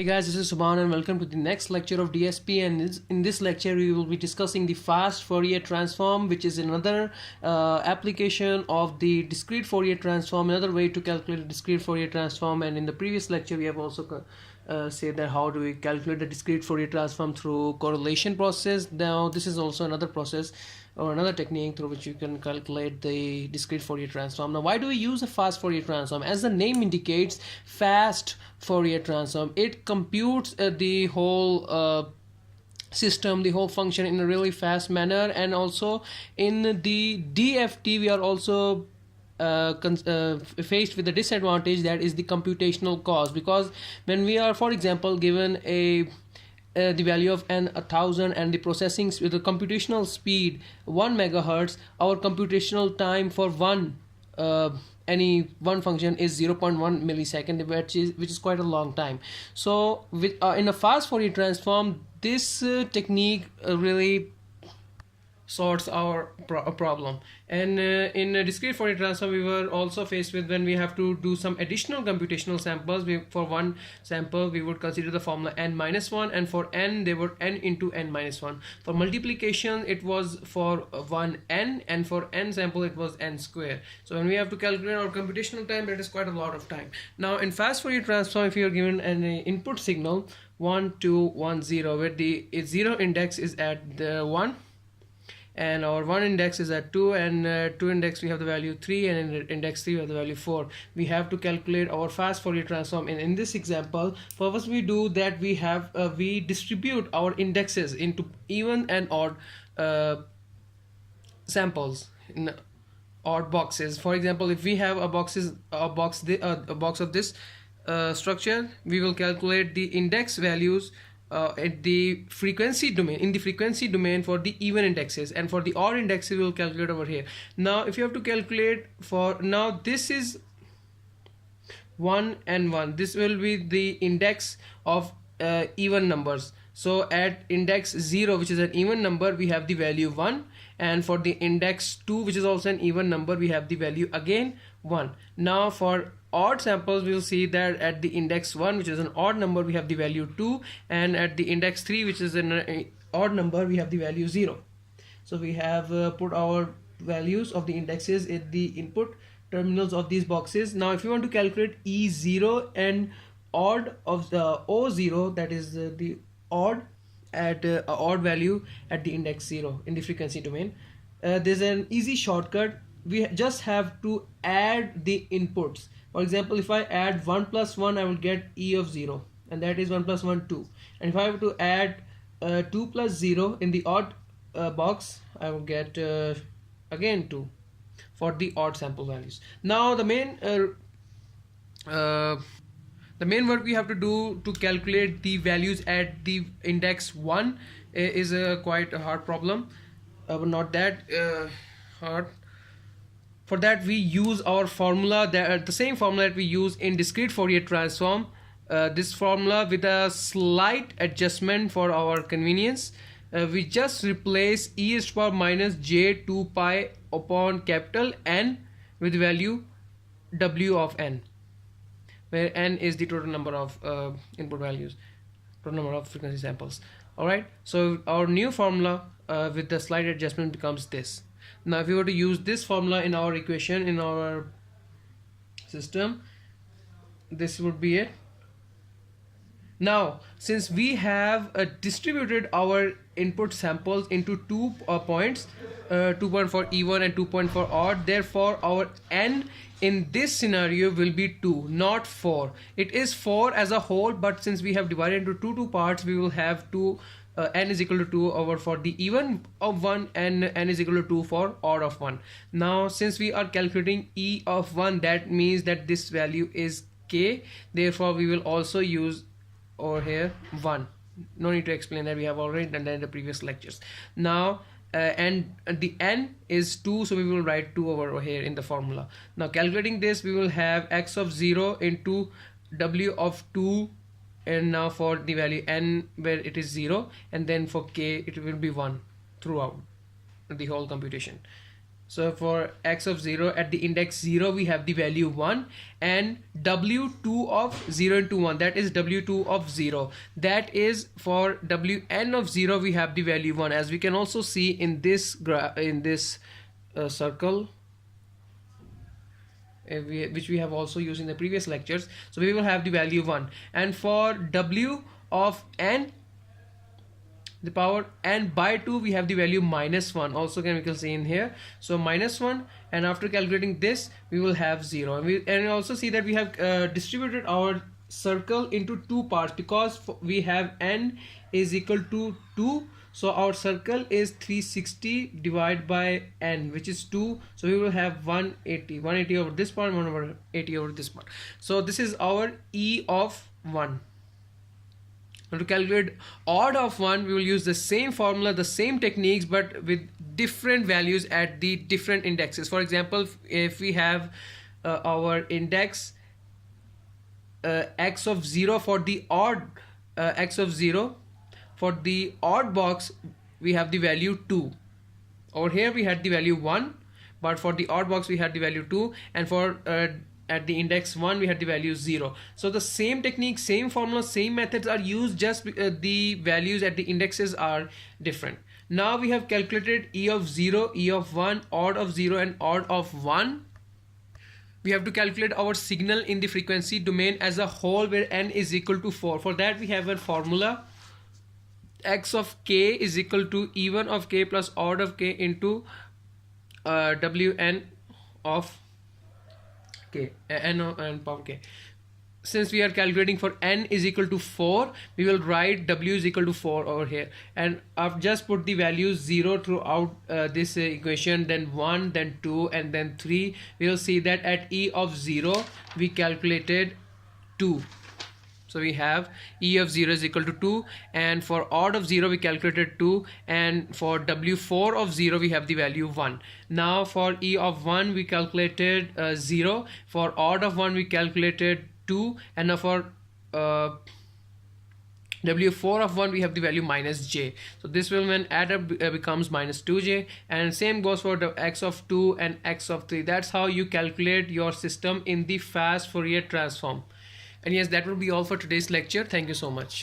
Hey guys, this is Subhan and welcome to the next lecture of DSP, and in this lecture we will be discussing the fast Fourier transform, which is another application of the discrete Fourier transform, another way to calculate a discrete Fourier transform. And in the previous lecture we have also said that how do we calculate the discrete Fourier transform through correlation process. Now this is also another process or another technique through which you can calculate the discrete Fourier transform. Now why do we use a fast Fourier transform? As the name indicates, fast Fourier transform, it computes the whole system, the whole function in a really fast manner. And also in the DFT we are also faced with the disadvantage, that is the computational cost, because when we are, for example, given the value of n 1000 and the processing with the computational speed 1 megahertz, our computational time for any one function is 0.1 millisecond, which is quite a long time. So with in a fast Fourier transform, this technique really sorts our problem. And in a discrete Fourier transform we were also faced with when we have to do some additional computational samples. For one sample we would consider the formula n-1, and for n they were n into n-1. For multiplication it was for 1n, and for n sample it was n square. So when we have to calculate our computational time, that is quite a lot of time. Now in fast Fourier transform, if you are given an input signal 1 2 1 0, where the 0 index is at the 1 and our 1 index is at 2, and 2 index we have the value 3, and in index 3 we have the value 4. We have to calculate our fast Fourier transform, and in this example first we do that we have we distribute our indexes into even and odd samples in odd boxes. For example, if we have a box of this structure, we will calculate the index values at the frequency domain, in the frequency domain for the even indexes, and for the odd indexes we will calculate over here. Now if you have to calculate for, now this is 1 and 1, this will be the index of even numbers. So at index 0, which is an even number, we have the value 1, and for the index 2, which is also an even number, we have the value again 1. Now for odd samples we will see that at the index 1, which is an odd number, we have the value 2, and at the index 3, which is an odd number, we have the value 0. So we have put our values of the indexes in the input terminals of these boxes. Now if you want to calculate E0 and odd of the O0, that is the odd at odd value at the index 0 in the frequency domain, there's an easy shortcut. We just have to add the inputs. For example, if I add 1 plus 1, I will get E of 0, and that is 1 plus 1 2. And if I have to add 2 plus 0 in the odd box, I will get again 2 for the odd sample values. Now the main work we have to do to calculate the values at the index 1 is quite a hard problem, but not that hard. For that we use our formula, the same formula that we use in discrete Fourier transform. This formula with a slight adjustment for our convenience. We just replace e is to power minus j 2 pi upon capital N with value w of n, where n is the total number of input values, total number of frequency samples. Alright, so our new formula with the slight adjustment becomes this. Now if we were to use this formula in our equation, in our system, this would be it. Now since we have distributed our input samples into 2 points, 2 point for even and 2 point for odd, therefore our n in this scenario will be 2, not 4. It is 4 as a whole, but since we have divided into two parts, we will have 2 n is equal to 2 over for the even of 1, and n is equal to 2 for odd of 1. Now since we are calculating e of 1, that means that this value is k, therefore we will also use over here 1. No need to explain that, we have already done that in the previous lectures. Now and the n is 2, so we will write 2 over here in the formula. Now calculating this, we will have x of 0 into w of 2, and now for the value n where it is 0, and then for k it will be 1 throughout the whole computation. So for x of 0 at the index 0 we have the value 1, and w2 of 0 into 1, that is w2 of 0, that is for wn of 0 we have the value 1, as we can also see in this circle, which we have also used in the previous lectures. So we will have the value 1, and for w of n the power n by 2 we have the value -1, also we can see in here. So -1, and after calculating this we will have 0, and we also see that we have distributed our circle into two parts, because we have n is equal to 2, so our circle is 360 divided by n, which is 2, so we will have 180 over this part, 1/80 over this part. So this is our e of 1. Now to calculate odd of 1 we will use the same formula, the same techniques, but with different values at the different indexes. For example, if we have our index x of 0 for the odd x of 0, for the odd box we have the value 2. Over here we had the value 1, but for the odd box we had the value 2, and for at the index 1 we had the value 0. So the same technique, same formula, same methods are used, just the values at the indexes are different. Now we have calculated e of 0, e of 1, odd of 0 and odd of 1. We have to calculate our signal in the frequency domain as a whole, where n is equal to 4. For that we have a formula, x of k is equal to even of k plus odd of k into wn of k, n power k. Since we are calculating for n is equal to 4, we will write w is equal to 4 over here, and I've just put the values 0 throughout this equation, then 1, then 2, and then 3. We will see that at e of 0 we calculated 2. So we have e of 0 is equal to 2, and for odd of 0 we calculated 2, and for w4 of 0 we have the value 1. Now for e of 1 we calculated 0, for odd of 1 we calculated 2, and now for w4 of 1 we have the value -j. So this will, when add up, becomes -2j, and same goes for the x of 2 and x of 3. That's how you calculate your system in the fast Fourier transform. And yes, that will be all for today's lecture. Thank you so much.